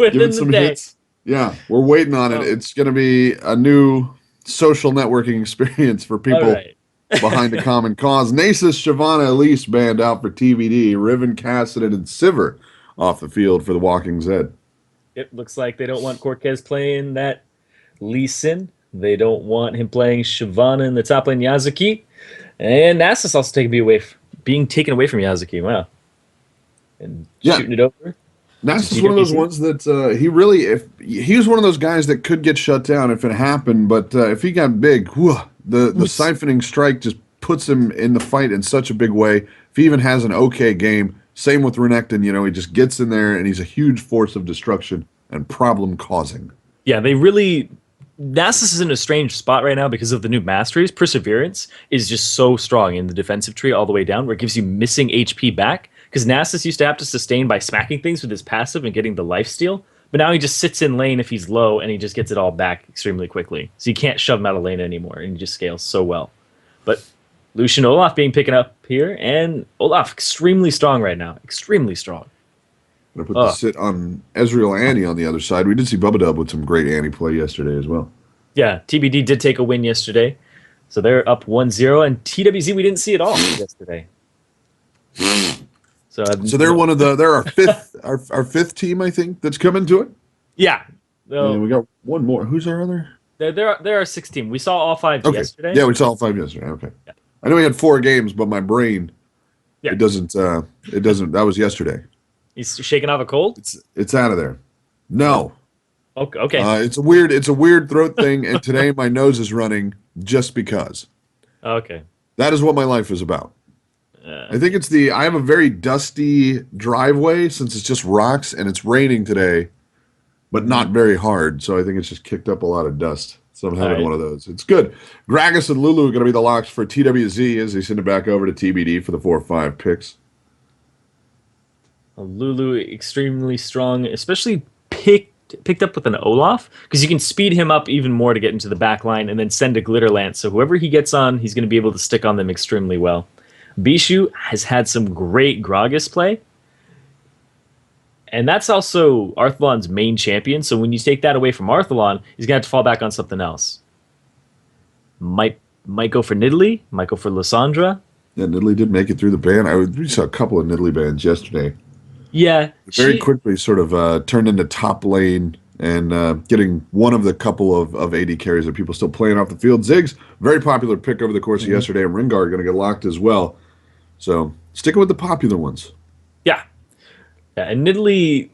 Give it within the some day. hits. Yeah, we're waiting on it. Oh, It's going to be a new social networking experience for all people right. behind a common cause. Nasus, Shavana, Elise banned out for TBD. Riven, Cassidy, and Sivir off the field for the Walking Zed. It looks like they don't want Cortez playing that Lee Sin. They don't want him playing Shyvana in the top lane Yazuki. And Nasus also being taken away from Yazuki. Wow. And Yeah, shooting it over to Nasus is one of those TWZ. ones that he really, if he was one of those guys that could get shut down if it happened, but if he got big, whew, the siphoning strike just puts him in the fight in such a big way. If he even has an okay game, same with Renekton, he just gets in there and he's a huge force of destruction and problem causing. Yeah, they really. Nasus is in a strange spot right now because of the new masteries. Perseverance is just so strong in the defensive tree all the way down, where it gives you missing HP back. Because Nasus used to have to sustain by smacking things with his passive and getting the lifesteal, but now he just sits in lane if he's low and he just gets it all back extremely quickly. So you can't shove him out of lane anymore, and he just scales so well. But Lucian Olaf being picking up here, and Olaf extremely strong right now. Extremely strong. I'm gonna put the Oh, sit on Ezreal Annie on the other side. We did see Bubba Dub with some great Annie play yesterday as well. yeah, TBD did take a win yesterday. So they're up 1-0, and TWZ we didn't see at all yesterday. So So they're our fifth team, I think, that's coming to it. yeah, And no, we got one more. Who's our other? there are 16. We saw all five Okay. yesterday. Yeah, we saw all five yesterday. Okay. I know we had 4 games, but my brain Yeah, it doesn't that was yesterday. he's shaking off a cold. It's out of there. No. Okay, okay, It's a weird throat thing, and today my nose is running just because. okay. That is what my life is about. Uh, I think I have a very dusty driveway since it's just rocks and it's raining today, but not very hard. So I think it's just kicked up a lot of dust. So I'm all having right. one of those. It's good. Gragas and Lulu are going to be the locks for TWZ as they send it back over to TBD for the 4-5 picks. Lulu extremely strong, especially picked up with an Olaf because you can speed him up even more to get into the back line and then send a glitter lance. So whoever he gets on, he's going to be able to stick on them extremely well. Bishu has had some great Gragas play. And that's also Arthalon's main champion. So when you take that away from Arthalon, he's going to have to fall back on something else. Might go for Nidalee, might go for Lysandra. Yeah, Nidalee did make it through the ban. We saw a couple of Nidalee bans yesterday. Yeah, Very quickly sort of turned into top lane and getting one of the couple of AD carries that people still playing off the field. Ziggs, very popular pick over the course of yesterday, and Ringar going to get locked as well. So sticking with the popular ones. Yeah. Yeah, and Nidalee,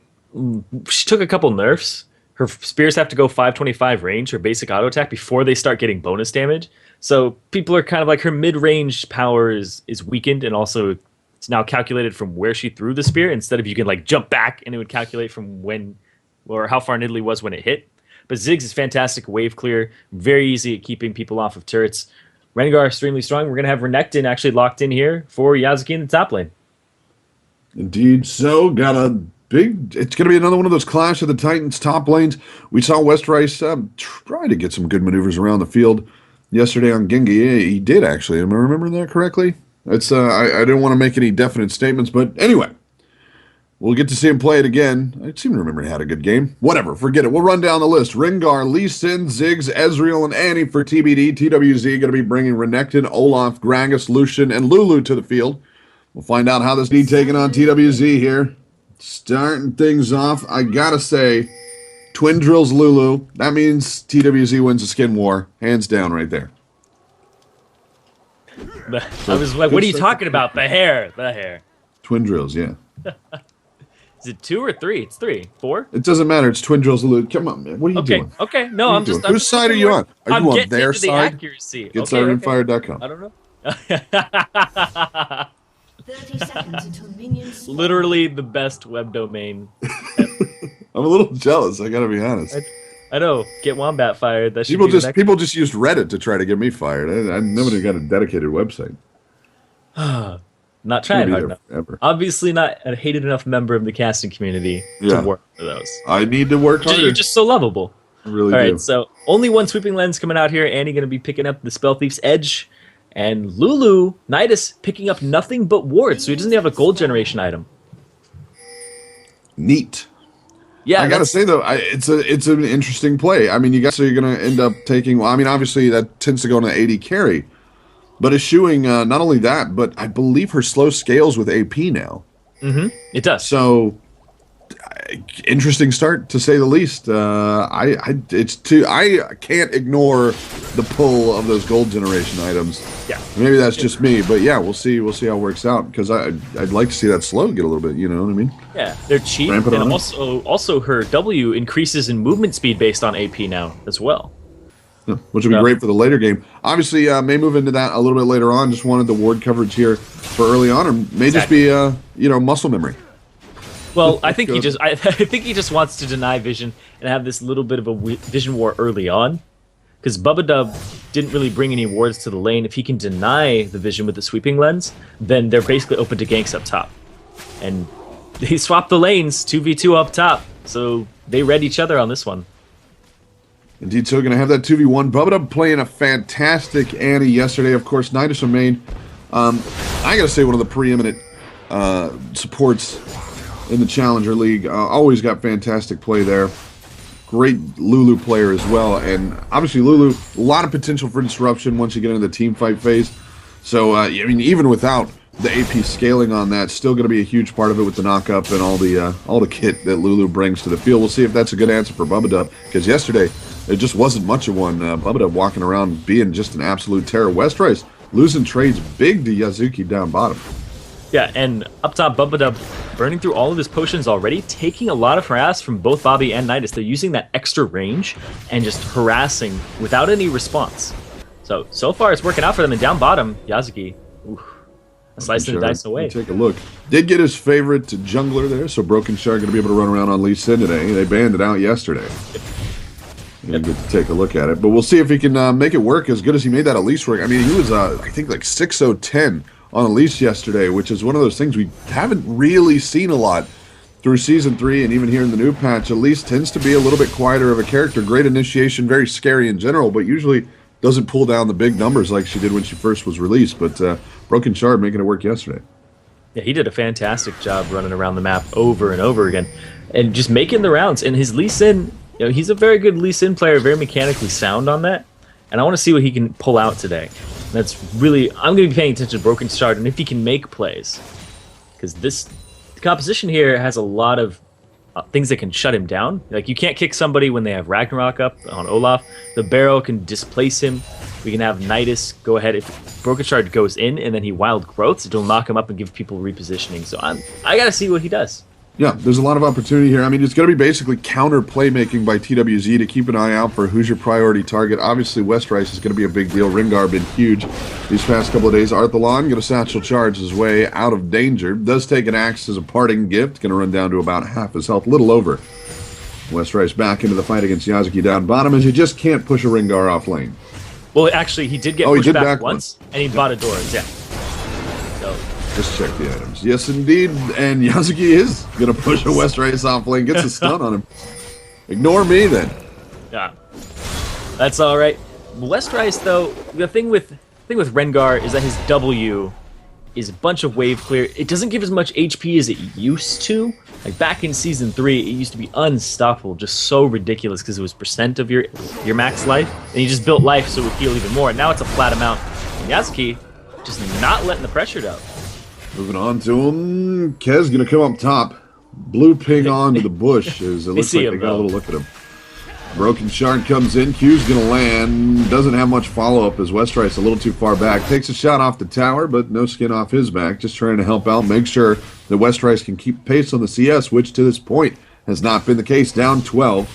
she took a couple nerfs. Her spears have to go 525 range, her basic auto attack, before they start getting bonus damage. So people are kind of like her mid-range power is weakened, and also it's now calculated from where she threw the spear instead of you can like jump back and it would calculate from when or how far Nidalee was when it hit. But Ziggs is fantastic wave clear, very easy at keeping people off of turrets. Rengar extremely strong. We're gonna have Renekton actually locked in here for Yazuki in the top lane. Indeed. So got a it's going to be another one of those Clash of the Titans top lanes. We saw Westerice try to get some good maneuvers around the field yesterday on Genji. Yeah, he did actually. Am I remembering that correctly? It's I didn't want to make any definite statements, but anyway, we'll get to see him play it again. I seem to remember he had a good game. Whatever, forget it. We'll run down the list. Rengar, Lee Sin, Ziggs, Ezreal, and Annie for TBD. TWZ going to be bringing Renekton, Olaf, Gragas, Lucian, and Lulu to the field. We'll find out how this be taking on TWZ here. Starting things off, I gotta say, Twin Drills Lulu. That means TWZ wins the skin war. Hands down right there. I was like, what are you talking about? The hair. The hair. Twin Drills, yeah. Is it 2 or 3? It's 3. 4? It doesn't matter. It's Twin Drills Lulu. Come on, man. What are you Okay. doing? Okay. No, What are I'm you just. doing? Whose side are you on? Are I'm you on getting their into the side? accuracy. GetSirenFire.com. I don't know. 30 seconds until minions spawn. Literally the best web domain. I'm a little jealous. I gotta be honest. I know. Get Wombat fired. That should People be the just next. people just used Reddit to try to get me fired. I nobody got a dedicated website. Not trying Be hard there enough. forever. Obviously, not a hated enough member of the casting community Yeah. to work for those. I need to work harder. You're just so lovable. I really All do. right, so only one sweeping lens coming out here. Annie going to be picking up the Spell Thief's Edge. And Lulu, Nidus, picking up nothing but wards, so he doesn't have a gold generation item. Neat. Yeah, I gotta say though, it's an interesting play. I mean, you guys are gonna end up taking. Well, I mean, obviously that tends to go into AD carry, but eschewing not only that, but I believe her slow scales with AP now. it does. So interesting start to say the least. I can't ignore the pull of those gold generation items. Yeah, Maybe that's just me, but yeah, we'll see. We'll see how it works out because I'd like to see that slow get a little bit. You know what I mean? yeah, they're cheap, Ramp it and on. also her W increases in movement speed based on AP now as well. Yeah, which would be Yeah. great for the later game. Obviously, may move into that a little bit later on. Just wanted the ward coverage here for early on, or may just be muscle memory. Well, I think he Good. just I think he just wants to deny Vision and have this little bit of a Vision war early on, because Bubba Dub didn't really bring any wards to the lane. If he can deny the Vision with the sweeping lens, then they're basically open to ganks up top, and they swapped the lanes 2v2 up top, so they read each other on this one. Indeed, so we're going to have that 2v1. Bubba Dub playing a fantastic Annie yesterday. Of course, Nidus remained, I got to say, one of the preeminent supports in the Challenger League. Always got fantastic play there. Great Lulu player as well. And obviously, Lulu, a lot of potential for disruption once you get into the team fight phase. So, I mean, even without the AP scaling on that, still going to be a huge part of it with the knock-up and all the kit that Lulu brings to the field. We'll see if that's a good answer for Bubba Dub, because yesterday, it just wasn't much of one. Bubba Dub walking around being just an absolute terror. Westrice losing trades big to Yazuki down bottom. Yeah, and up top, Bubba Dub burning through all of his potions already, taking a lot of harass from both Bobby and Nidus. They're using that extra range and just harassing without any response. So far it's working out for them. And down bottom, Yazuki, slicing the dice away. Take a look. Did get his favorite jungler there, so Broken Shard going to be able to run around on Lee Sin today. They banned it out yesterday. You get to take a look at it, but we'll see if he can make it work as good as he made that Elise work. I mean, he was I think like 6-0-10 on Elise yesterday, which is one of those things we haven't really seen a lot through Season 3 and even here in the new patch. Elise tends to be a little bit quieter of a character. Great initiation, very scary in general, but usually doesn't pull down the big numbers like she did when she first was released. But Broken Shard making it work yesterday. Yeah, he did a fantastic job running around the map over and over again and just making the rounds. And his Lee Sin, he's a very good Lee Sin player, very mechanically sound on that. And I want to see what he can pull out today. That's really, I'm going to be paying attention to Broken Shard and if he can make plays. Because the composition here has a lot of things that can shut him down. Like, you can't kick somebody when they have Ragnarok up on Olaf. The Barrow can displace him. We can have Nidus go ahead. If Broken Shard goes in and then he wild growths, it'll knock him up and give people repositioning. So I got to see what he does. Yeah, there's a lot of opportunity here. I mean, it's going to be basically counter playmaking by TWZ to keep an eye out for who's your priority target. Obviously, Westrice is going to be a big deal. Rengar been huge these past couple of days. Arthalon going to satchel charge his way out of danger. Does take an axe as a parting gift. Going to run down to about half his health, little over. Westrice back into the fight against Yazuki down bottom, as you just can't push a Rengar off lane. Well, actually, he did get pushed back once, and he bought a Doors, yeah. So, let's check the items. Yes, indeed. And Yazuki is going to push a Westrice off lane. Gets a stun on him. Ignore me, then. yeah. That's all right. Westrice, though, the thing with Rengar is that his W is a bunch of wave clear. It doesn't give as much HP as it used to. Like, back in Season 3, it used to be unstoppable, just so ridiculous because it was percent of your max life. And you just built life so it would heal even more. And now it's a flat amount. And Yazuki just not letting the pressure down. Moving on to him. Kez going to come up top. Blue ping on to the bush as it looks like they got a little look at him. Broken Shard comes in. Q's going to land. Doesn't have much follow-up as Westrice a little too far back. Takes a shot off the tower, but no skin off his back. Just trying to help out, make sure that Westrice can keep pace on the CS, which to this point has not been the case. Down 12.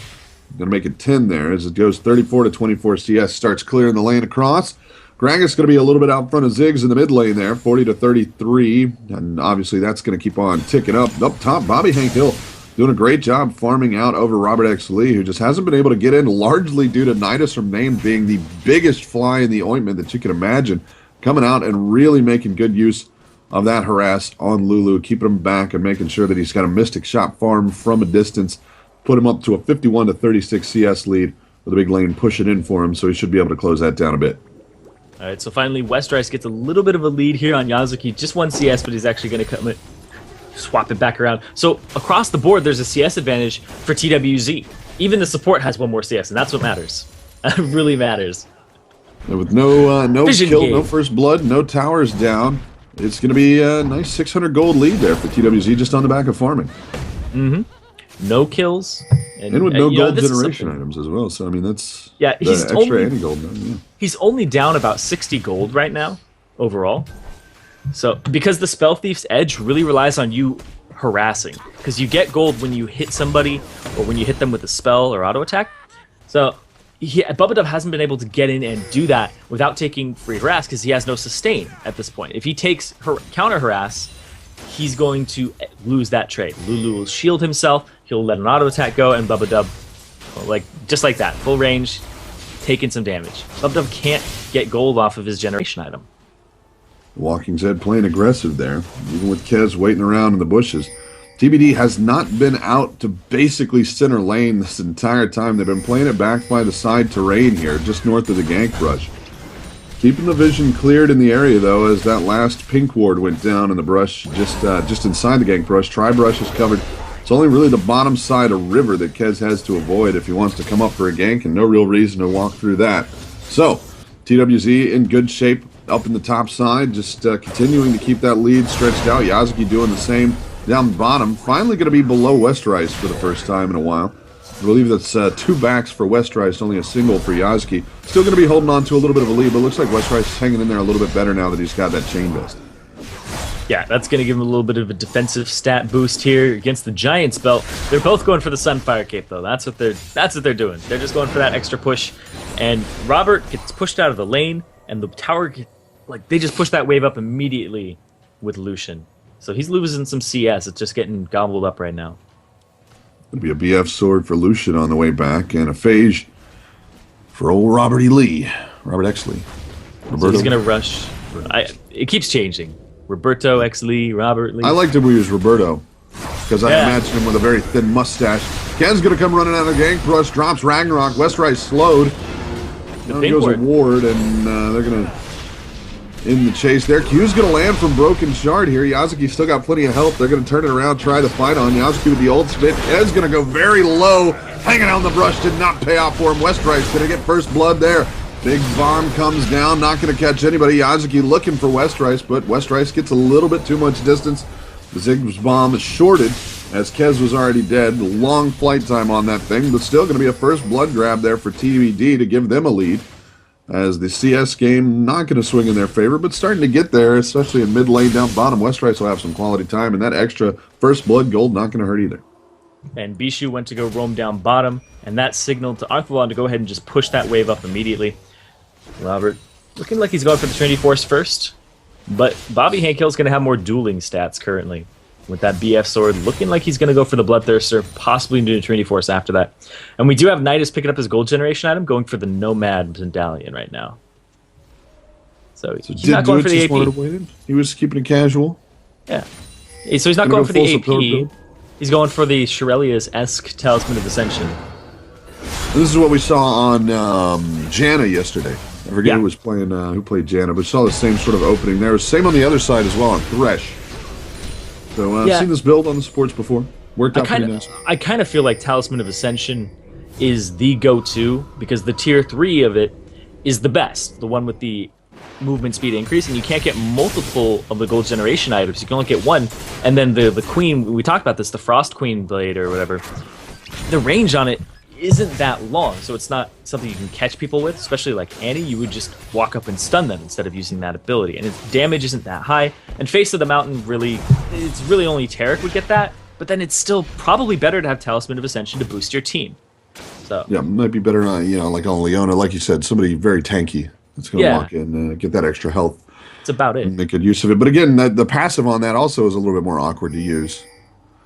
Going to make it 10 there as it goes 34-24 CS. Starts clearing the lane across. Gragas going to be a little bit out front of Ziggs in the mid lane there, 40-33. And obviously that's going to keep on ticking up. Up top, Bobby Hank Hill doing a great job farming out over Robert X. Lee, who just hasn't been able to get in, largely due to Nidus from Name being the biggest fly in the ointment that you can imagine. Coming out and really making good use of that harass on Lulu, keeping him back and making sure that he's got a Mystic Shot farm from a distance. Put him up to a 51-36 CS lead with a big lane pushing in for him, so he should be able to close that down a bit. All right, so finally, Westrice gets a little bit of a lead here on Yazuki. Just one CS, but he's actually going to swap it back around. So across the board, there's a CS advantage for TWZ. Even the support has one more CS, and that's what matters. That really matters. And with no Vision kill, game. no first blood, no towers down, it's going to be a nice 600 gold lead there for TWZ just on the back of farming. No kills. And with no you know, gold this is generation something- items as well. So, I mean, that's Yeah, the he's extra only- anti-gold. Yeah. He's only down about 60 gold right now, overall. So, because the Spell Thief's edge really relies on you harassing. Because you get gold when you hit somebody, or when you hit them with a spell or auto attack. So, Bubba Dub hasn't been able to get in and do that without taking free harass, because he has no sustain at this point. If he takes counter harass, he's going to lose that trade. Lulu will shield himself, he'll let an auto attack go, and Bubba Dub, just like that, full range, taking some damage. Bubba Dub can't get gold off of his generation item. Walking Zed playing aggressive there, even with Kez waiting around in the bushes. TBD has not been out to basically center lane this entire time. They've been playing it back by the side terrain here, just north of the gank brush. Keeping the vision cleared in the area, though, as that last pink ward went down in the brush just inside the gank brush. Tri-brush is covered. It's only really the bottom side of river that Kez has to avoid if he wants to come up for a gank, and no real reason to walk through that. So, TWZ in good shape up in the top side, just continuing to keep that lead stretched out. Yazuki doing the same down the bottom. Finally going to be below Westerice for the first time in a while. I believe that's 2 backs for Westerice, only a single for Yazuki. Still going to be holding on to a little bit of a lead, but looks like Westerice is hanging in there a little bit better now that he's got that chain vest. Yeah, that's going to give him a little bit of a defensive stat boost here against the Giants belt. They're both going for the Sunfire Cape, though. That's what they're doing. They're just going for that extra push. And Robert gets pushed out of the lane, and the tower, they just push that wave up immediately with Lucian. So he's losing some CS. It's just getting gobbled up right now. It'll be a BF sword for Lucian on the way back, and a phage for old Robert E. Lee. Robert X. Lee. So he's going to rush. It keeps changing. Roberto X. Lee, Robert Lee. I liked him when he was Roberto, because I imagine him with a very thin mustache. Ken's going to come running out of the gank brush, drops Ragnarok. Westerice slowed. Now goes a ward, and they're going to in the chase there. Q's going to land from Broken Shard here. Yazuki still got plenty of help. They're going to turn it around, try the fight on. Yazuki with the ultimate. Ed's going to go very low. Hanging out in the brush did not pay off for him. Westerice going to get first blood there. Big bomb comes down, not going to catch anybody. Yazuki looking for Westerice, but Westerice gets a little bit too much distance. The Zig's bomb is shorted, as Kez was already dead. Long flight time on that thing, but still going to be a first blood grab there for TBD to give them a lead. As the CS game not going to swing in their favor, but starting to get there, especially in mid lane down bottom. Westerice will have some quality time, and that extra first blood gold not going to hurt either. And Bishu went to go roam down bottom, and that signaled to Arthalon to go ahead and just push that wave up immediately. Robert looking like he's going for the Trinity Force first, but Bobby Hankill's going to have more dueling stats currently. With that BF sword, looking like he's going to go for the Bloodthirster, possibly do the Trinity Force after that. And we do have Nidus picking up his gold generation item, going for the Nomad Medallion right now. So he's not going for the AP. He was keeping it casual. Yeah. So he's not going for the AP. He's going for the Shirelia's-esque Talisman of Ascension. This is what we saw on Janna yesterday. I forget who was playing, who played Janna, but we saw the same sort of opening there. Same on the other side as well on Thresh. So I've seen this build on the sports before. Worked out pretty nice. I kind of feel like Talisman of Ascension is the go-to because the tier 3 of it is the best. The one with the movement speed increase, and you can't get multiple of the gold generation items. You can only get one. And then the Queen, we talked about this, the Frost Queen Blade or whatever, the range on it isn't that long, so it's not something you can catch people with, especially like Annie. You would just walk up and stun them instead of using that ability, and its damage isn't that high. And Face of the Mountain, it's really only Tarek would get that, but then it's still probably better to have Talisman of Ascension to boost your team. So yeah, might be better on, like on Leona, like you said, somebody very tanky that's going to walk in, get that extra health. That's about it. And make good use of it. But again, the passive on that also is a little bit more awkward to use.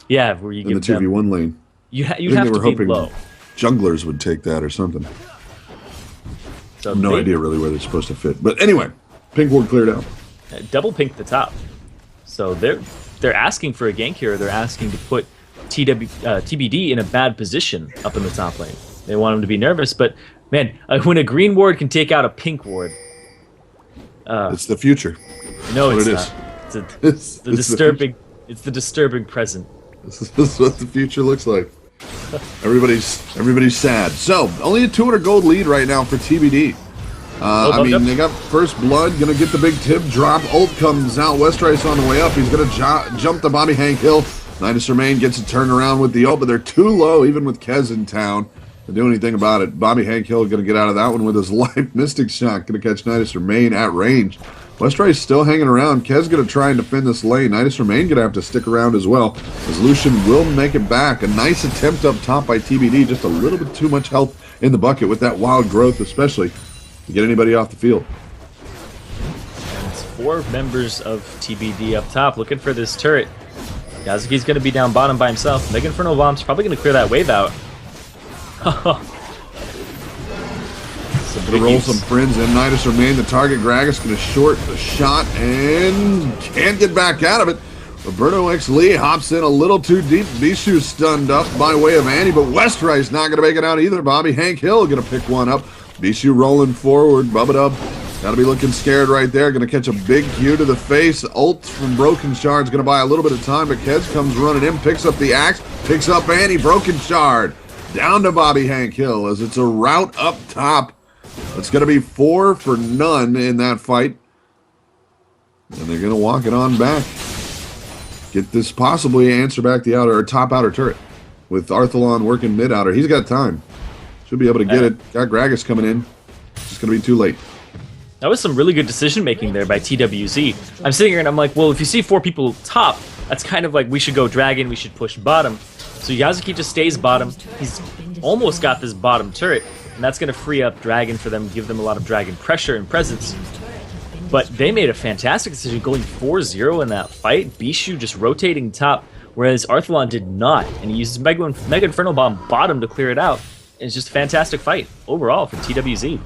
Yeah, where you in give the 2v1 lane. You'd have to be low. Junglers would take that or something. So no idea really where they're supposed to fit. But anyway, pink ward cleared out. Double pink the top. So they're asking for a gank here. They're asking to put TBD in a bad position up in the top lane. They want him to be nervous, but man, when a green ward can take out a pink ward, it's the future. No, it's it not. is. It's disturbing. It's the disturbing present. This is what the future looks like. Everybody's sad. So, only a 200 gold lead right now for TBD. I mean, they got first blood, gonna get the big tip drop. Ult comes out, Westrice on the way up. He's gonna jump the Bobby Hank Hill. Nidus Remain gets a turnaround with the ult, but they're too low, even with Kez in town, to do anything about it. Bobby Hank Hill gonna get out of that one with his life Mystic Shot, gonna catch Nidus Remain at range. Westrice still hanging around. Kez gonna try and defend this lane. Nidus Remain gonna have to stick around as well, as Lucian will make it back. A nice attempt up top by TBD, just a little bit too much health in the bucket with that wild growth, especially to get anybody off the field. And it's 4 members of TBD up top looking for this turret. Yazuki's going to be down bottom by himself. Mega Inferno Bomb's probably going to clear that wave out. Gonna roll some friends and Nidus Remain. The target Gragas gonna short the shot and can't get back out of it. Roberto X Lee hops in a little too deep. Bishu stunned up by way of Annie, but Westrice not gonna make it out either. Bobby Hank Hill gonna pick one up. Bishu rolling forward. Bubba Dub gotta be looking scared right there. Gonna catch a big Q to the face. Ult from Broken Shard's gonna buy a little bit of time, but Kez comes running in, picks up the axe, picks up Annie. Broken Shard down to Bobby Hank Hill as it's a rout up top. It's going to be 4 for none in that fight. And they're going to walk it on back. Get this possibly answer back the outer or top outer turret. With Arthalon working mid outer. He's got time. Should be able to get it. Got Gragas coming in. It's going to be too late. That was some really good decision making there by TWZ. I'm sitting here and I'm like, well, if you see 4 people top, that's kind of like we should go dragon, we should push bottom. So Yazuki just stays bottom. He's almost got this bottom turret. And that's going to free up Dragon for them, give them a lot of Dragon pressure and presence. But they made a fantastic decision going 4-0 in that fight. Bishu just rotating top, whereas Arthalon did not. And he uses Mega Inferno Bomb bottom to clear it out. And it's just a fantastic fight overall for TWZ.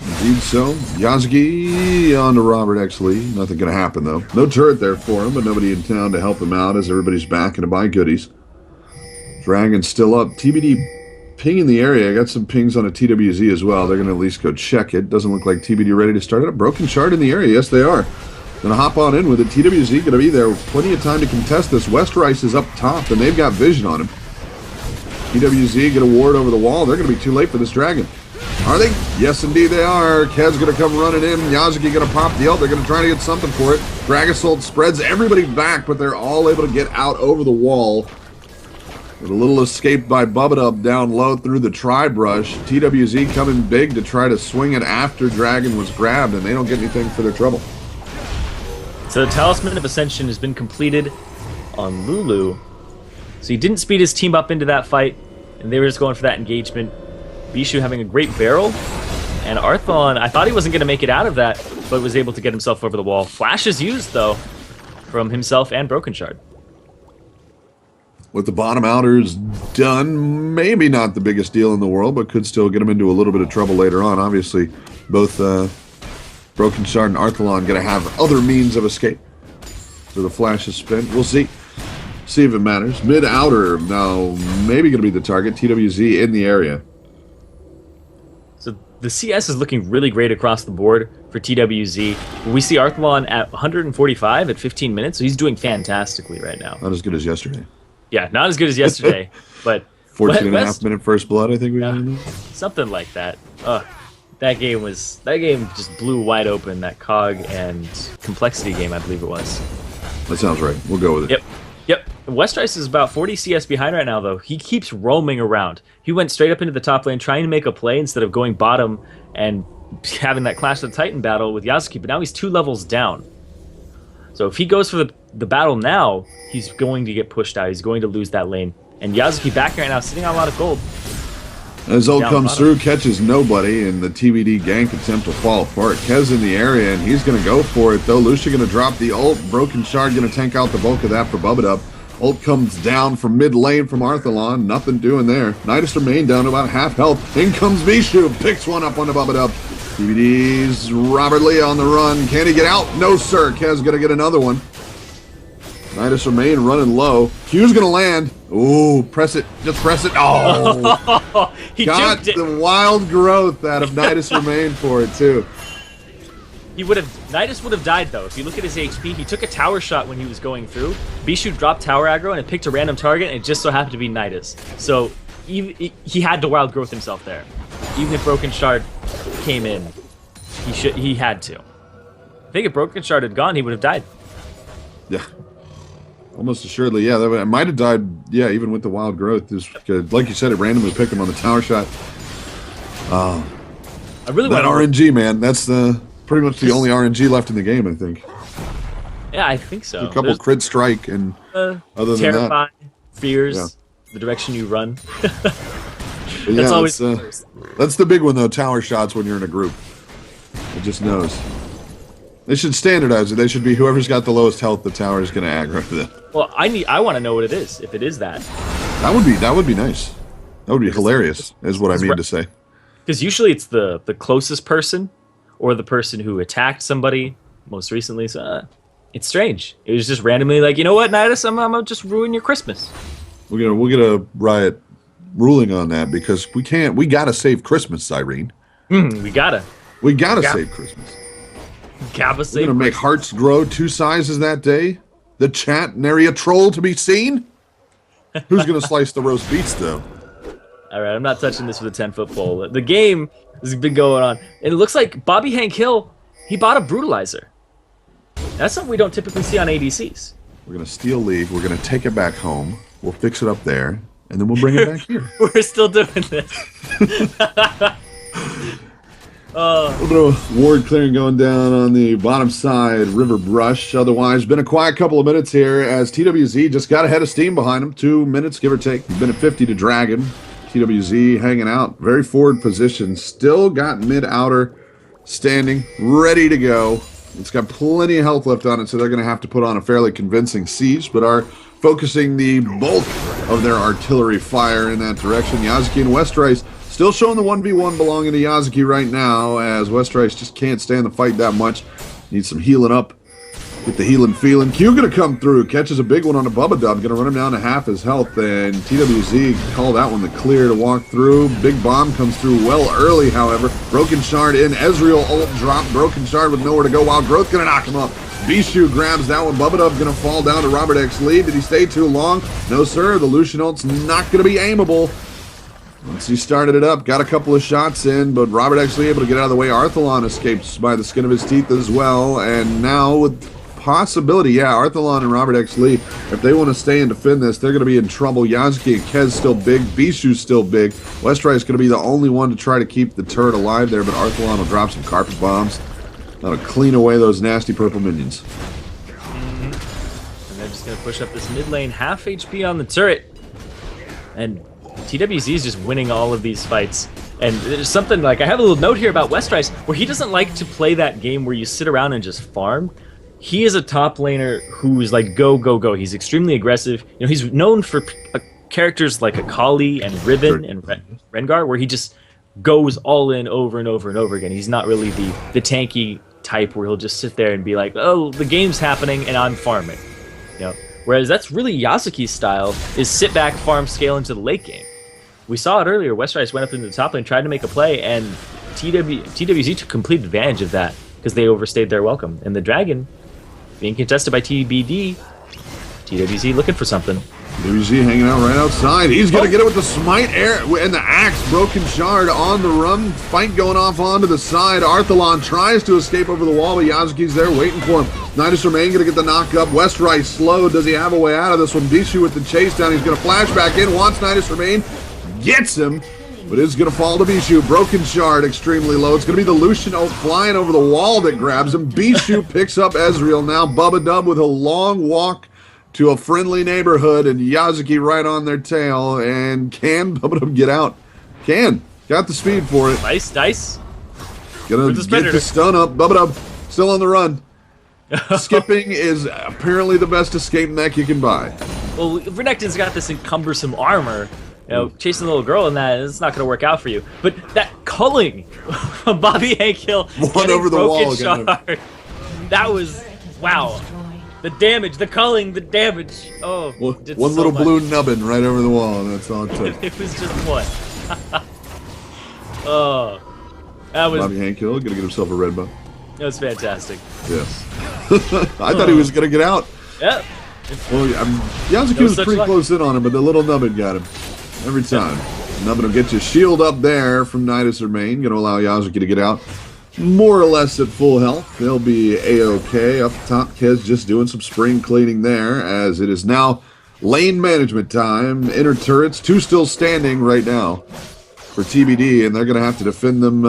Indeed so. Yazuki on to Robert X Lee. Nothing going to happen, though. No turret there for him, but nobody in town to help him out as everybody's back and to buy goodies. Dragon's still up. TBD ping in the area. I got some pings on a TWZ as well. They're going to at least go check it. Doesn't look like TBD ready to start it. A Broken Shard in the area. Yes, they are. Going to hop on in with it. TWZ going to be there. Plenty of time to contest this. Westrice is up top, and they've got vision on him. TWZ get a ward over the wall. They're going to be too late for this dragon. Are they? Yes, indeed they are. Kez going to come running in. Yazuki going to pop the ult. They're going to try to get something for it. Gragas ult spreads everybody back, but they're all able to get out over the wall. With a little escape by Bubba Dub down low through the tri-brush. TWZ coming big to try to swing it after Dragon was grabbed, and they don't get anything for their trouble. So the Talisman of Ascension has been completed on Lulu. So he didn't speed his team up into that fight, and they were just going for that engagement. Bishu having a great barrel, and Arthalon, I thought he wasn't going to make it out of that, but was able to get himself over the wall. Flash is used, though, from himself and Broken Shard. With the bottom outers done, maybe not the biggest deal in the world, but could still get them into a little bit of trouble later on. Obviously, both Broken Shard and Arthalon going to have other means of escape. So the flash is spent. We'll see. See if it matters. Mid-outer now maybe going to be the target. TWZ in the area. So the CS is looking really great across the board for TWZ. We see Arthalon at 145 at 15 minutes, so he's doing fantastically right now. Not as good as yesterday. Yeah, not as good as yesterday, but 14 and a half minute first blood, I think we had. Something like that. That game just blew wide open, that COG and complexity game, I believe it was. That sounds right. We'll go with it. Yep. Westrice is about 40 CS behind right now, though. He keeps roaming around. He went straight up into the top lane trying to make a play instead of going bottom and having that Clash of the Titan battle with Yasuki, but now he's 2 levels down. So if he goes for the battle now, he's going to get pushed out. He's going to lose that lane. And Yazuki back right now, sitting on a lot of gold. As ult comes through, catches nobody, and the TBD gank attempt to fall apart. Kez in the area, and he's going to go for it, though. Lucia going to drop the ult. Broken Shard going to tank out the bulk of that for Bubba Dub. Ult comes down from mid lane from Arthalon. Nothing doing there. Nidus Remain down to about half health. In comes Bishu. Picks one up on the Bubba Dub. TBD's Robert Lee on the run. Can he get out? No, sir. Kez going to get another one. Nidus Remain running low. Q's going to land. Ooh, press it. Just press it. Oh. He got jumped it. The wild growth out of Nidus Remain for it, too. Nidus would have died though. If you look at his HP, he took a tower shot when he was going through. Bishu dropped tower aggro and it picked a random target, and it just so happened to be Nidus. So he had to wild growth himself there. Even if Broken Shard came in, he had to. I think if Broken Shard had gone, he would have died. Yeah. Almost assuredly, yeah. That might have died, yeah, even with the wild growth. Just, like you said, it randomly picked him on the tower shot. I really That want RNG, man. That's pretty much the only RNG left in the game, I think. Yeah, I think so. A couple crit strike, and other than terrify, that, fears, yeah. the direction you run. But yeah, That's always that's the big one, though, tower shots when you're in a group. It just knows. They should standardize it. They should be whoever's got the lowest health, the tower is going to aggro them. Well, I want to know what it is. If it is that, That would be nice. That would be hilarious, is what I mean to say. because usually it's the closest person or the person who attacked somebody most recently. So it's strange. It was just randomly like, you know what, Nidus, I'm gonna just ruin your Christmas. We'll get a riot ruling on that because we gotta save Christmas, Irene. We gotta Save Christmas. Gabba We're save. gonna make hearts grow 2 sizes that day. The chat, nary a troll to be seen. Who's gonna slice the roast beets though? All right, I'm not touching this with a 10-foot pole. The game has been going on, and it looks like Bobby Hank Hill, he bought a brutalizer. That's something we don't typically see on ADCs. We're gonna steal leave. We're gonna take it back home. We'll fix it up there, and then we'll bring it back here. We're still doing this. A little bit of ward clearing going down on the bottom side, River Brush. Otherwise, been a quiet couple of minutes here as TWZ just got ahead of steam behind him. 2 minutes, give or take. Been at 50 to Dragon. TWZ hanging out. Very forward position. Still got mid-outer standing, ready to go. It's got plenty of health left on it, so they're going to have to put on a fairly convincing siege, but are focusing the bulk of their artillery fire in that direction. Yazuki and Westrice still showing the 1v1 belonging to Yazuki right now, as Westrice just can't stand the fight that much. Needs some healing up. Get the healing feeling. Q gonna come through. Catches a big one on a Bubba Dub. Gonna run him down to half his health. And TWZ call that one the clear to walk through. Big bomb comes through well early, however. Broken Shard in. Ezreal ult drop. Broken Shard with nowhere to go. Wild Growth gonna knock him up. Bishu grabs that one. Bubba Dub gonna fall down to Robert X Lee. Did he stay too long? No, sir. The Lucian ult's not gonna be aimable. Once he started it up, got a couple of shots in, but Robert actually able to get out of the way. Arthalon escapes by the skin of his teeth as well, and now with possibility, yeah, Arthalon and Robert X Lee, if they want to stay and defend this, they're going to be in trouble. Yazuki and Kez still big, Bishu's still big. Westrice is going to be the only one to try to keep the turret alive there, but Arthalon will drop some carpet bombs. That'll clean away those nasty purple minions. And they're just going to push up this mid lane, half HP on the turret. And TWZ is just winning all of these fights. And there's something like, I have a little note here about Westrice, where he doesn't like to play that game where you sit around and just farm. He is a top laner who's like go, go, go. He's extremely aggressive. You know, he's known for characters like Akali and Riven and Rengar, where he just goes all in over and over and over again. He's not really the tanky type where he'll just sit there and be like, oh, the game's happening and I'm farming. You know, whereas that's really Yasuki's style, is sit back, farm, scale into the late game. We saw it earlier. Westrice went up into the top lane, tried to make a play, and TWZ took complete advantage of that because they overstayed their welcome. And the Dragon, being contested by TBD, TWZ looking for something. TWZ hanging out right outside. He's going to get it with the smite air and the axe. Broken Shard on the run. Fight going off onto the side. Arthalon tries to escape over the wall, but Yazuki's there waiting for him. Nidus Remain going to get the knock up. Westrice slow. Does he have a way out of this one? Bishu with the chase down. He's going to flash back in. Wants Nidus Remain. Gets him. But it's going to fall to Bishu. Broken Shard extremely low. It's going to be the Lucian ult flying over the wall that grabs him. Bishu picks up Ezreal now. Bubba Dub with a long walk to a friendly neighborhood, and Yazuki right on their tail. And can Bubba Dub get out? Can. Got the speed for it. Nice. Gonna get the stun up. Bubba Dub still on the run. Skipping is apparently the best escape mech you can buy. Well, Renekton's got this cumbersome armor. You know, chasing a little girl in that, it's not going to work out for you. But that culling from Bobby Hank Hill, one over the wall again. That was, wow. The damage, the culling, the damage. Oh, one little blue nubbin right over the wall, and that's all it took. It was just one. Oh, that was. Bobby Hank Hill gonna get himself a red buff. It was fantastic. Yes. I thought he was going to get out. Yep. Well, Yazuki No was such pretty luck. close in on him, but the little nubbin got him every time. Nubbin will get you shield up there from Nidus or Main, going to allow Yazuki to get out more or less at full health. They'll be A-OK. Up top, Kez just doing some spring cleaning there, as it is now lane management time. Inner turrets, 2 still standing right now for TBD, and they're going to have to defend them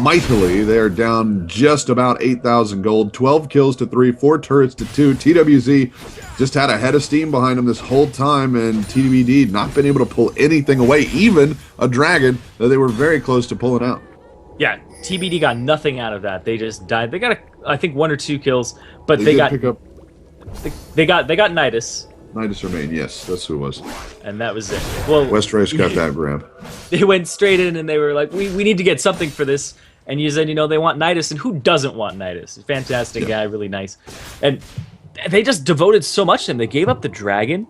mightily. They're down just about 8,000 gold, 12 kills to 3, 4 turrets to 2. TWZ just had a head of steam behind them this whole time, and TBD not been able to pull anything away, even a dragon that they were very close to pulling out. Yeah, TBD got nothing out of that. They just died. They got, I think, 1 or 2 kills, but They they did got pick up they got Nidus, Nidus or Main, yes, that's who it was. and that was it. Well, West Rice got that grab. they went straight in and they were like, we need to get something for this. And you said, they want Nidus, and who doesn't want Nidus? Fantastic guy, really nice. And they just devoted so much to him. They gave up the dragon,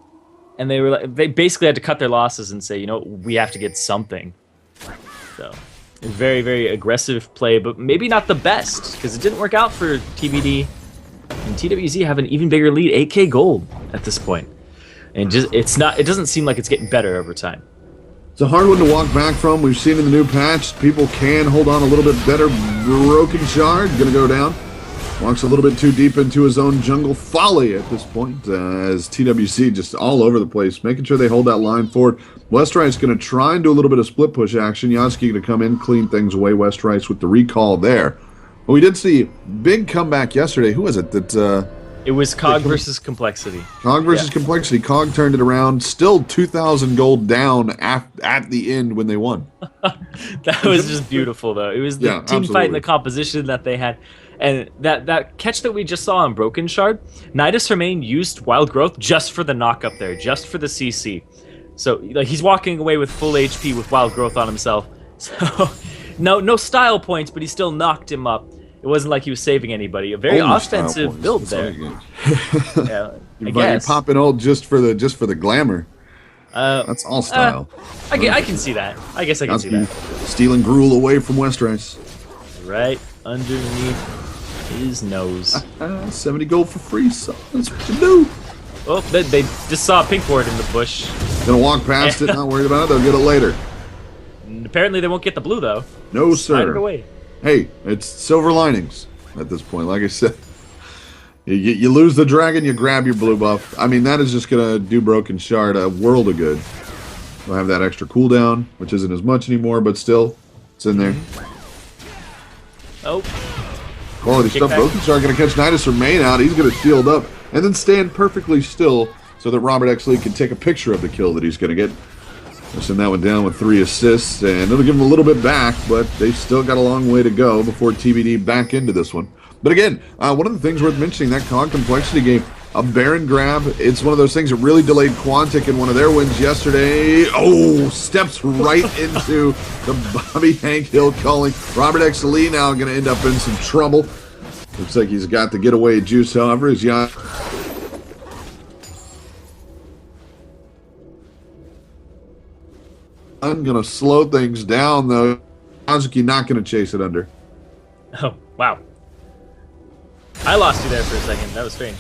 and they basically had to cut their losses and say, we have to get something. So, a very, very aggressive play, but maybe not the best, because it didn't work out for TBD. And TWZ have an even bigger lead, 8k gold at this point. And it doesn't seem like it's getting better over time. It's a hard one to walk back from. We've seen in the new patch, people can hold on a little bit better. Broken Shard, gonna go down. Walks a little bit too deep into his own jungle folly at this point, as TWC just all over the place, making sure they hold that line forward. West Rice going to try and do a little bit of split push action. Yazuki going to come in, clean things away. West Rice with the recall there. But we did see big comeback yesterday. Who was it that... It was Cog versus Complexity. Cog versus Complexity. Cog turned it around. Still 2,000 gold down at the end when they won. That was just beautiful, though. It was the team fight and the composition that they had. And that catch that we just saw on Broken Shard, Nidus Hermain used Wild Growth just for the knock up there, just for the CC. So he's walking away with full HP with Wild Growth on himself. So no style points, but he still knocked him up. It wasn't like he was saving anybody. A very offensive build there. Yeah, I guess. You're popping old just for the glamour. That's all style. I can see that. I guess I can see that. Stealing Gruul away from West Rice. Right underneath his nose. 70 gold for free, so that's what you do. Oh, they just saw a pink ward in the bush. Gonna walk past it, not worried about it. They'll get it later. And apparently they won't get the blue, though. No, sir. Slide it away. Hey, it's silver linings at this point. Like I said, you lose the dragon, you grab your blue buff. I mean, that is just going to do Broken Shard a world of good. We'll have that extra cooldown, which isn't as much anymore, but still, it's in there. Oh. Quality stuff. Broken Shard going to catch Nidus or Main out. He's going to shield up and then stand perfectly still so that Robert X. Lee can take a picture of the kill that he's going to get. We'll send that one down with 3 assists, and it'll give them a little bit back, but they've still got a long way to go before TBD back into this one. But again, one of the things worth mentioning, that Cog Complexity game, a Baron grab, it's one of those things that really delayed Quantic in one of their wins yesterday. Oh, steps right into the Bobby Hank Hill calling. Robert X. Lee now going to end up in some trouble. Looks like he's got the getaway juice, however, as I'm going to slow things down, though. Yazuki not going to chase it under. Oh, wow. I lost you there for a second. That was strange.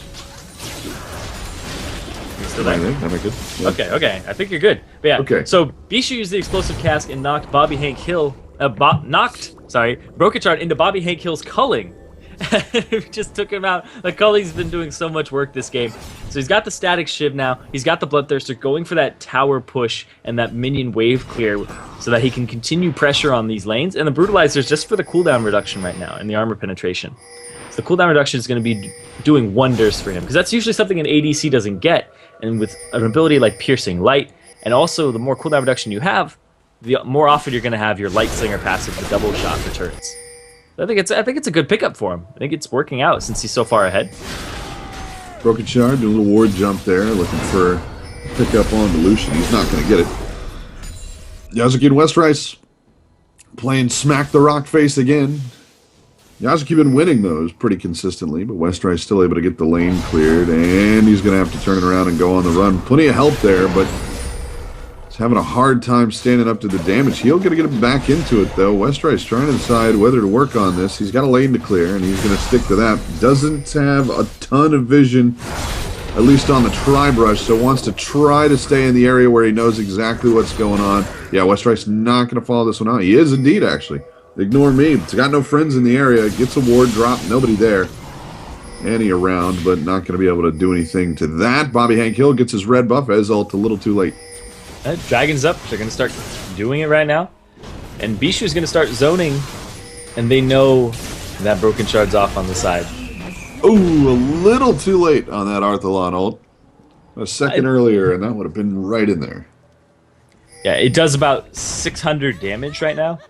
You still there? Am I good? Yeah. Okay. I think you're good. But yeah, okay. So Bishu used the explosive cask and knocked Broken Shard into Bobby Hank Hill's culling. It just took him out. Like, Culling's been doing so much work this game. So he's got the static shiv now. He's got the Bloodthirster going for that tower push and that minion wave clear so that he can continue pressure on these lanes. And the Brutalizer's just for the cooldown reduction right now and the armor penetration. So the cooldown reduction is going to be doing wonders for him, because that's usually something an ADC doesn't get. And with an ability like Piercing Light, and also the more cooldown reduction you have, the more often you're going to have your Light Slinger passive, the double shot for turrets. I think it's a good pickup for him. I think it's working out since he's so far ahead. Broken Shard, do a little ward jump there, looking for a pickup on the Lucian. He's not going to get it. Yazuki and West Rice playing Smack the Rock Face again. Yazuki been winning those pretty consistently, but West Rice still able to get the lane cleared, and he's going to have to turn it around and go on the run. Plenty of help there, but He's having a hard time standing up to the damage. He'll get him back into it, though. Westrice trying to decide whether to work on this. He's got a lane to clear, and he's going to stick to that. Doesn't have a ton of vision, at least on the tri-brush, so wants to try to stay in the area where he knows exactly what's going on. Yeah, Westrice not going to follow this one out. He is indeed, actually. Ignore me. He's got no friends in the area. Gets a ward drop. Nobody there. Annie around, but not going to be able to do anything to that. Bobby Hank Hill gets his red buff. Ez ult a little too late. Dragon's up. They're going to start doing it right now. And Bishu's going to start zoning. And they know that Broken Shard's off on the side. Ooh, a little too late on that Arthalon ult. A second earlier, and that would have been right in there. Yeah, it does about 600 damage right now,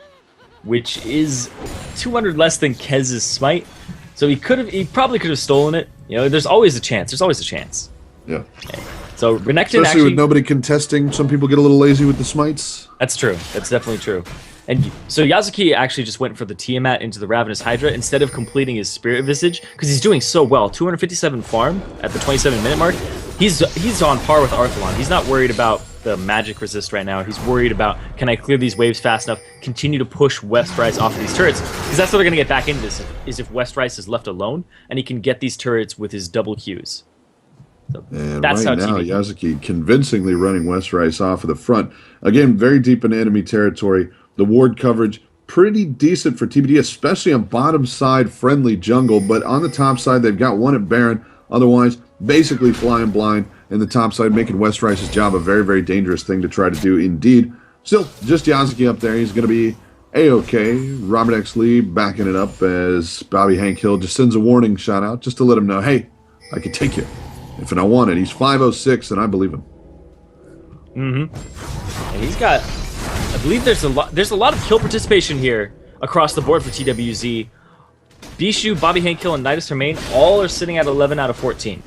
which is 200 less than Kez's smite. So he probably could have stolen it. You know, there's always a chance. There's always a chance. Yeah. Okay. So Renekton Especially actually, with nobody contesting, some people get a little lazy with the smites. That's true. That's definitely true. And so Yazuki actually just went for the Tiamat into the Ravenous Hydra instead of completing his Spirit Visage because he's doing so well. 257 farm at the 27-minute mark. He's on par with Arthalon. He's not worried about the magic resist right now. He's worried about, can I clear these waves fast enough, continue to push Westrice off of these turrets, because that's what they're going to get back into this, is if Westrice is left alone, and he can get these turrets with his double Qs. So and that's right how now, TBD. Yazuki convincingly running Westrice off of the front. Again, very deep in enemy territory. The ward coverage, pretty decent for TBD, especially on bottom side friendly jungle, but on the top side, they've got one at Baron. Otherwise, basically flying blind in the top side, making Westrice's job a very, very dangerous thing to try to do indeed. Still, just Yazuki up there. He's going to be A-OK. Robert X. Lee backing it up as Bobby Hank Hill just sends a warning shot out just to let him know, hey, I can take you if I want it. He's 506, and I believe him. Mm-hmm. And he's got, I believe there's a lot of kill participation here across the board for TWZ. Bishu, Bobby Hank Hill, and Nidus Remain all are sitting at 11 out of 14.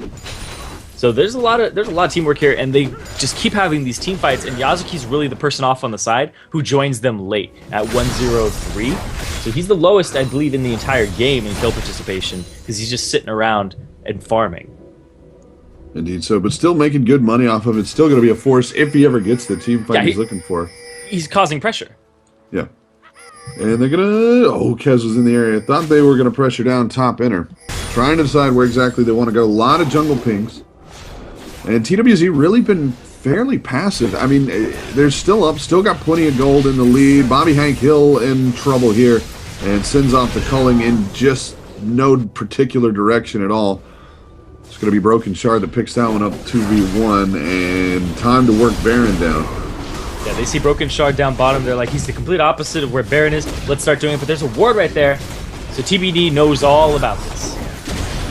So there's a lot of teamwork here, and they just keep having these team fights, and Yazuki's really the person off on the side who joins them late at 103. So he's the lowest, I believe, in the entire game in kill participation, because he's just sitting around and farming. Indeed so, but still making good money off of it. Still going to be a force if he ever gets the team fight he's looking for. He's causing pressure. Yeah. And they're going to... Oh, Kez was in the area. Thought they were going to pressure down top inner. Trying to decide where exactly they want to go. A lot of jungle pings. And TWZ really been fairly passive. I mean, they're still up, still got plenty of gold in the lead. Bobby Hank Hill in trouble here and sends off the culling in just no particular direction at all. It's going to be Broken Shard that picks that one up 2v1, and time to work Baron down. Yeah, they see Broken Shard down bottom. They're like, he's the complete opposite of where Baron is. Let's start doing it. But there's a ward right there. So TBD knows all about this.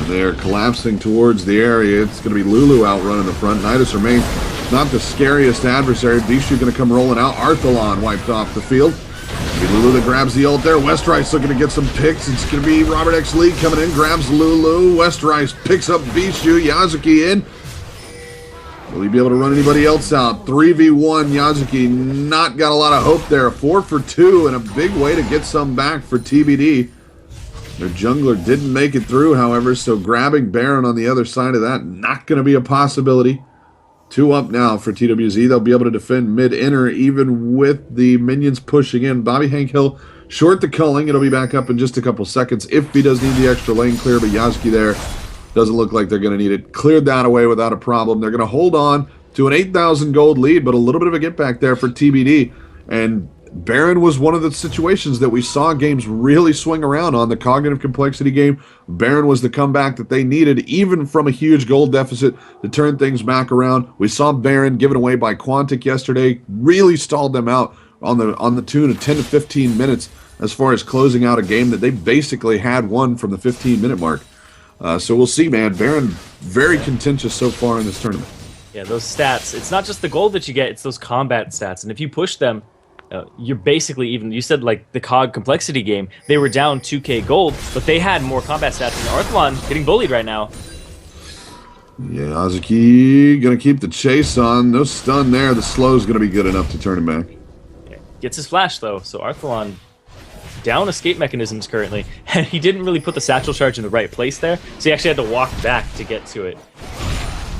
They're collapsing towards the area. It's going to be Lulu out running the front. Nidus Remain, not the scariest adversary. Bishu going to come rolling out. Arthalon wiped off the field. It's Lulu that grabs the ult there. Westrice looking to get some picks. It's going to be Robert X. Lee coming in, grabs Lulu. Westrice picks up Bishu. Yazuki in. Will he be able to run anybody else out? 3v1. Yazuki not got a lot of hope there. 4 for 2 and a big way to get some back for TBD. Their jungler didn't make it through, however, so grabbing Baron on the other side of that, not going to be a possibility. 2 up now for TWZ. They'll be able to defend mid-inner even with the minions pushing in. Bobby Hank Hill short the culling. It'll be back up in just a couple seconds if he does need the extra lane clear, but Yazuki there doesn't look like they're going to need it. Cleared that away without a problem. They're going to hold on to an 8,000 gold lead, but a little bit of a get back there for TBD. And Baron was one of the situations that we saw games really swing around on. The cognitive complexity game, Baron was the comeback that they needed, even from a huge gold deficit, to turn things back around. We saw Baron given away by Quantic yesterday, really stalled them out on the tune of 10 to 15 minutes as far as closing out a game that they basically had won from the 15-minute mark. So we'll see, man. Baron, very contentious so far in this tournament. Yeah, those stats, it's not just the gold that you get, it's those combat stats. And if you push them, you're basically even, you said like the COG complexity game, they were down 2k gold, but they had more combat stats than Arthalon getting bullied right now. Yeah, Azuki going to keep the chase on. No stun there. The slow's going to be good enough to turn him back. Yeah, gets his flash though, so Arthalon down escape mechanisms currently, and he didn't really put the satchel charge in the right place there, so he actually had to walk back to get to it.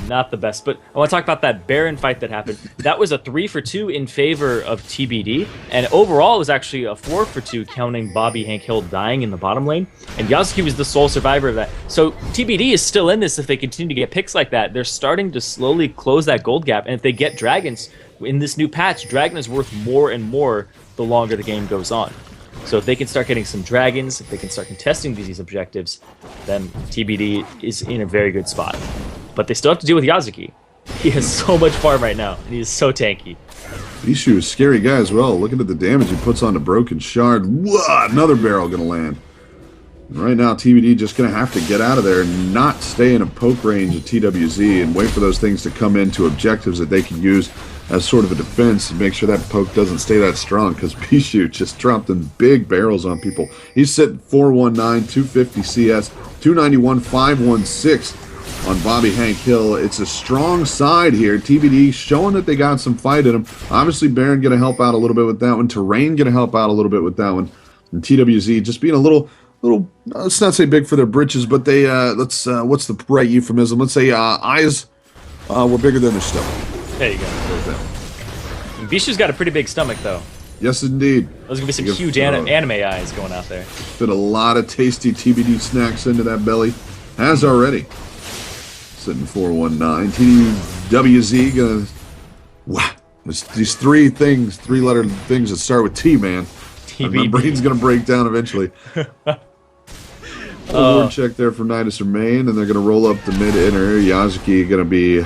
not the best. But I want to talk about that Baron fight that happened. That was a 3-for-2 in favor of TBD, and overall it was actually a 4-for-2 counting Bobby Hank Hill dying in the bottom lane, and Yasuki was the sole survivor of that. So TBD is still in this if they continue to get picks like that. They're starting to slowly close that gold gap, and if they get dragons in this new patch, dragon is worth more and more the longer the game goes on. So if they can start getting some dragons, if they can start contesting these objectives, then TBD is in a very good spot. But they still have to deal with Yasuki. He has so much farm right now, and he is so tanky. Ishu is a scary guy as well. Looking at the damage he puts on the Broken Shard. Whoa, another barrel going to land. And right now, TBD just going to have to get out of there and not stay in a poke range of TWZ and wait for those things to come into objectives that they can use as sort of a defense and make sure that poke doesn't stay that strong, because Bishu just dropped in big barrels on people. He's sitting 419, 250 CS, 291, 516 on Bobby Hank Hill. It's a strong side here. TBD showing that they got some fight in them. Obviously, Baron going to help out a little bit with that one. Terrain going to help out a little bit with that one. And TWZ just being a little, let's not say big for their britches, but they, what's the right euphemism? Let's say eyes were bigger than their stomach. There you go. Bishu's got a pretty big stomach, though. Yes, indeed. There's going to be some huge anime eyes going out there. Fit a lot of tasty TBD snacks into that belly. Has already. Sitting 419. TWZ gonna... Wow. These three-letter things that start with T, man. TBD. My brain's going to break down eventually. Word check there from Nidus or Main, and they're going to roll up the mid-inner. Yasuki going to be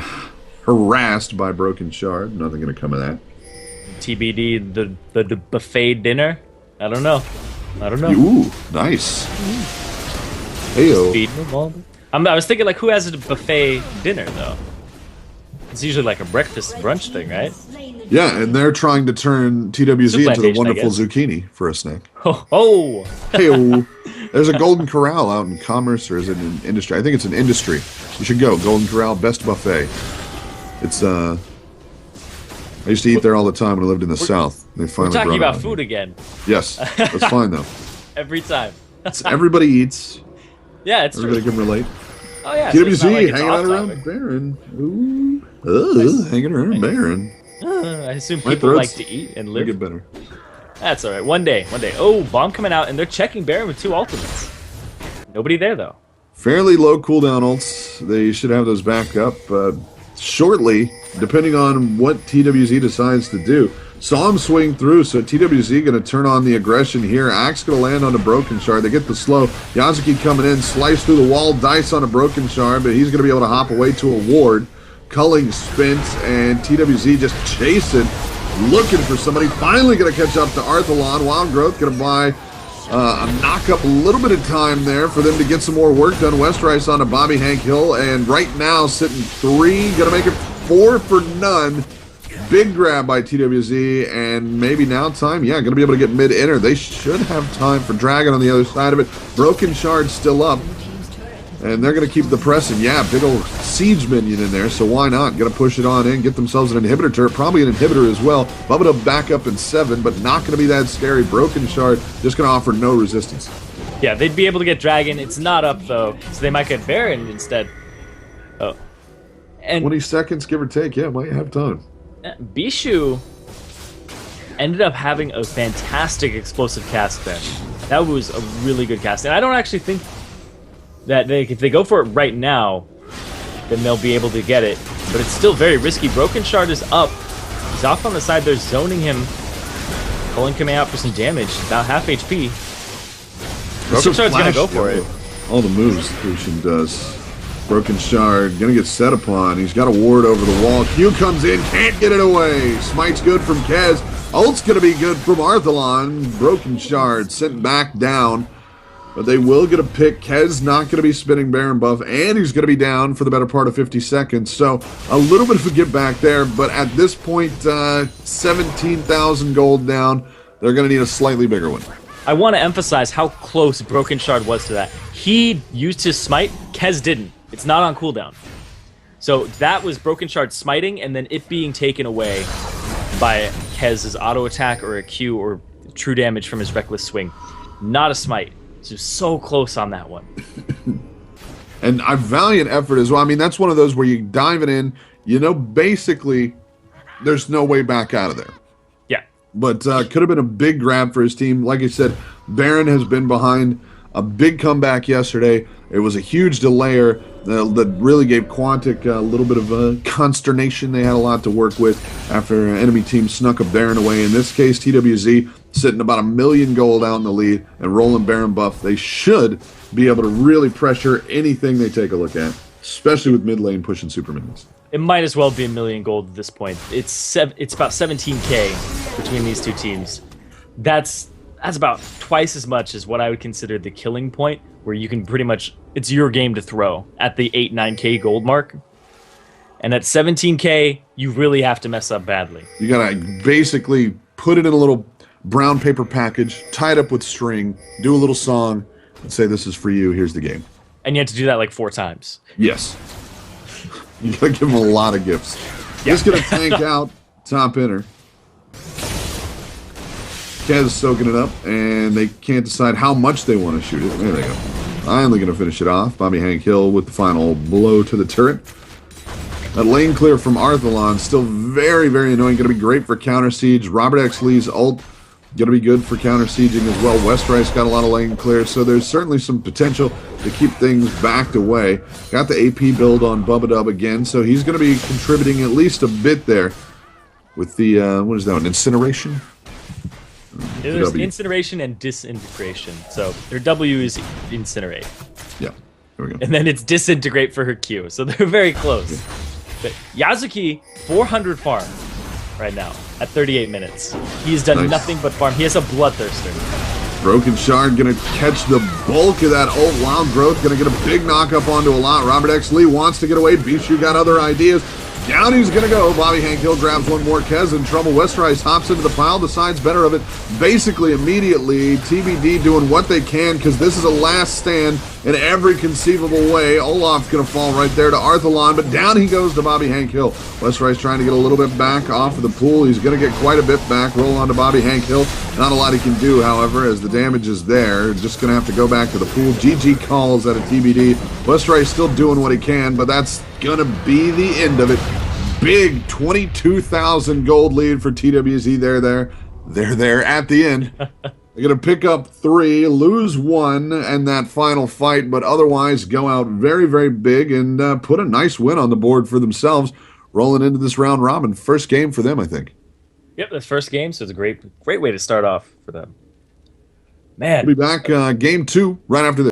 harassed by Broken Shard. Nothing going to come of that. TBD, the buffet dinner? I don't know. Ooh, nice. Heyo. I was thinking, like, who has a buffet dinner, though? It's usually like a breakfast brunch thing, right? Yeah, and they're trying to turn TWZ into the wonderful I guess. zucchini for a snack. Oh! Heyo. There's a Golden Corral out in Commerce, or is it in Industry? I think it's an Industry. You should go. Golden Corral, best buffet. It's, I used to eat there all the time when I lived in the South. They finally We're talking brought it about out food here. again. Yes, that's fine, though. Every time. Everybody eats. Yeah, it's Everybody true. can relate. Oh, yeah. so it's TWZ not like it's hanging out off around topic. Baron. Hanging around Baron. I assume My people like throat's to eat and Make live. it better. That's alright. One day. Oh, bomb coming out, and they're checking Baron with 2 ultimates. Nobody there, though. Fairly low cooldown ults. They should have those back up shortly, depending on what TWZ decides to do. Saw him swing through, so TWZ going to turn on the aggression here. Axe going to land on the Broken Shard. They get the slow. Yasuki coming in, slice through the wall, dice on a Broken Shard, but he's going to be able to hop away to a ward. Culling spent, and TWZ just chasing, looking for somebody. Finally going to catch up to Arthalon. Wild Growth going to buy a knock up, a little bit of time there for them to get some more work done. Westrice on to Bobby Hank Hill, and right now sitting 3, going to make it 4 for none. Big grab by TWZ, and maybe now time, yeah, going to be able to get mid-inner. They should have time for Dragon on the other side of it. Broken Shard still up, and they're going to keep the pressing. Yeah, big old siege minion in there, so why not? Going to push it on in, get themselves an inhibitor turret, probably an inhibitor as well. Bubba back up in 7, but not going to be that scary. Broken Shard just going to offer no resistance. Yeah, they'd be able to get Dragon. It's not up, though, so they might get Baron instead. Oh. And 20 seconds, give or take. Yeah, might have time. Bishu ended up having a fantastic explosive cast there. That was a really good cast. And I don't actually think that if they go for it right now, then they'll be able to get it. But it's still very risky. Broken Shard is up. He's off on the side. They're zoning him. Culling coming out for some damage. About half HP. Broken Shard's going to go for it. All the moves Lucian does. Broken Shard, gonna get set upon. He's got a ward over the wall. Q comes in, can't get it away. Smite's good from Kez. Ult's gonna be good from Arthalon. Broken Shard sent back down. But they will get a pick. Kez not gonna be spinning Baron buff, and he's gonna be down for the better part of 50 seconds. So a little bit of a get back there, but at this point, 17,000 gold down. They're gonna need a slightly bigger one. I want to emphasize how close Broken Shard was to that. He used his smite, Kez didn't. It's not on cooldown. So that was Broken Shard smiting and then it being taken away by Kez's auto attack or a Q or true damage from his reckless swing. Not a smite. So close on that one. And a valiant effort as well. I mean, that's one of those where you dive it in, basically there's no way back out of there. Yeah. But could have been a big grab for his team. Like I said, Baron has been behind a big comeback yesterday. It was a huge delayer that really gave Quantic a little bit of consternation. They had a lot to work with after an enemy team snuck a Baron away. In this case, TWZ sitting about 1 million gold out in the lead and rolling Baron buff. They should be able to really pressure anything they take a look at, especially with mid lane pushing super minions. It might as well be 1 million gold at this point. It's about 17k between these two teams. That's about twice as much as what I would consider the killing point, where you can pretty much, it's your game to throw at the 8-9k gold mark. And at 17k, you really have to mess up badly. You gotta basically put it in a little brown paper package, tie it up with string, do a little song, and say, "This is for you, here's the game." And you have to do that like 4 times. Yes. You gotta give him a lot of gifts. Yeah. Just gonna tank out top inner. Kez soaking it up, and they can't decide how much they want to shoot it. There they go. Finally going to finish it off. Bobby Hank Hill with the final blow to the turret. That lane clear from Arthalon, still very, very annoying. Going to be great for counter siege. Robert X. Lee's ult, going to be good for counter sieging as well. Westrice got a lot of lane clear, so there's certainly some potential to keep things backed away. Got the AP build on Bubba Dub again, so he's going to be contributing at least a bit there with the, what is that one, incineration? There's W. incineration and disintegration. So their W is incinerate. Yeah, there we go. And then it's disintegrate for her Q. So they're very close. Yeah. But Yazuki, 400 farm right now at 38 minutes. He's done Nice. nothing but farm. He has a bloodthirster. Broken Shard gonna catch the bulk of that ult. Wild Growth gonna get a big knock up onto a lot. Robert X. Lee wants to get away. Bishu got other ideas. Down he's gonna go. Bobby Hank Hill grabs one more. Kez in trouble. Westrice hops into the pile, decides better of it. Basically, immediately, TBD doing what they can because this is a last stand in every conceivable way. Olaf's gonna fall right there to Arthalon, but down he goes to Bobby Hank Hill. Westrice trying to get a little bit back off of the pool. He's gonna get quite a bit back. Roll on to Bobby Hank Hill. Not a lot he can do, however, as the damage is there. Just gonna have to go back to the pool. GG calls at a TBD. Westrice still doing what he can, but that's gonna be the end of it. Big 22,000 gold lead for TWZ. They're there at the end. They're gonna pick up 3, lose 1, and that final fight, but otherwise go out very, very big and put a nice win on the board for themselves, rolling into this round robin. First game for them, I think. Yep, that's first game, so it's a great way to start off for them. Man. We'll be back game 2 right after this.